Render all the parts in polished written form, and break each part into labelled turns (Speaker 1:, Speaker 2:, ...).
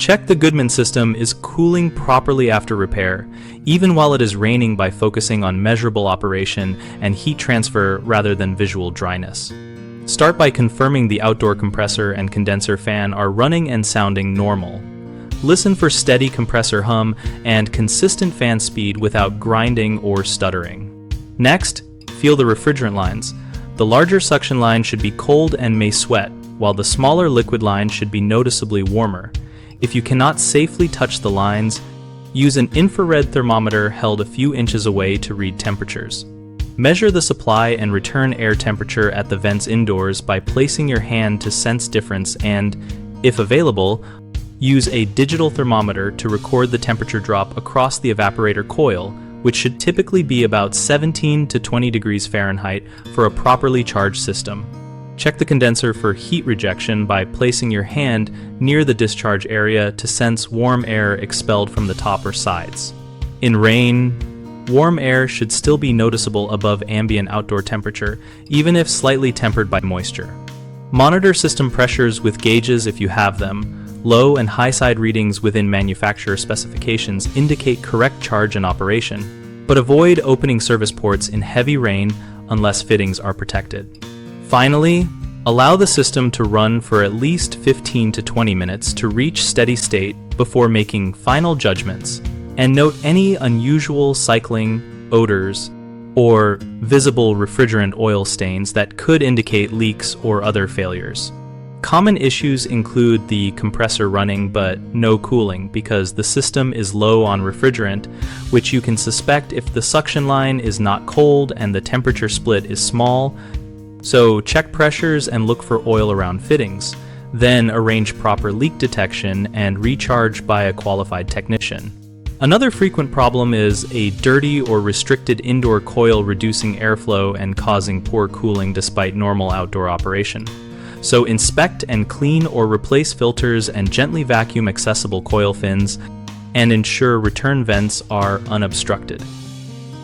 Speaker 1: Check the Goodman system is cooling properly after repair, even while it is raining, by focusing on measurable operation and heat transfer rather than visual dryness. Start by confirming the outdoor compressor and condenser fan are running and sounding normal. Listen for steady compressor hum and consistent fan speed without grinding or stuttering. Next, feel the refrigerant lines. The larger suction line should be cold and may sweat, while the smaller liquid line should be noticeably warmer. If you cannot safely touch the lines, use an infrared thermometer held a few inches away to read temperatures. Measure the supply and return air temperature at the vents indoors by placing your hand to sense difference and, if available, use a digital thermometer to record the temperature drop across the evaporator coil, which should typically be about 17 to 20 degrees Fahrenheit for a properly charged system. Check the condenser for heat rejection by placing your hand near the discharge area to sense warm air expelled from the top or sides. In rain, warm air should still be noticeable above ambient outdoor temperature, even if slightly tempered by moisture. Monitor system pressures with gauges if you have them. Low and high side readings within manufacturer specifications indicate correct charge and operation, but avoid opening service ports in heavy rain unless fittings are protected. Finally, allow the system to run for at least 15 to 20 minutes to reach steady state before making final judgments, and note any unusual cycling, odors, or visible refrigerant oil stains that could indicate leaks or other failures. Common issues include the compressor running but no cooling because the system is low on refrigerant, which you can suspect if the suction line is not cold and the temperature split is small. So check pressures and look for oil around fittings. Then arrange proper leak detection and recharge by a qualified technician. Another frequent problem is a dirty or restricted indoor coil reducing airflow and causing poor cooling despite normal outdoor operation. So inspect and clean or replace filters and gently vacuum accessible coil fins and ensure return vents are unobstructed.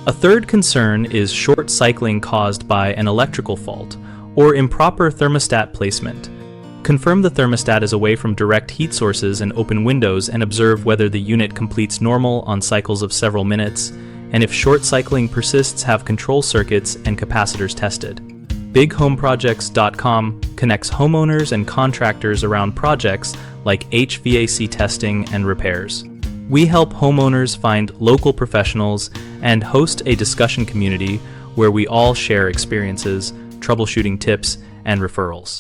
Speaker 1: A third concern is short cycling caused by an electrical fault or improper thermostat placement. Confirm the thermostat is away from direct heat sources and open windows and observe whether the unit completes normal on cycles of several minutes, and if short cycling persists, have control circuits and capacitors tested. BigHomeProjects.com connects homeowners and contractors around projects like HVAC testing and repairs. We help homeowners find local professionals and host a discussion community where we all share experiences, troubleshooting tips, and referrals.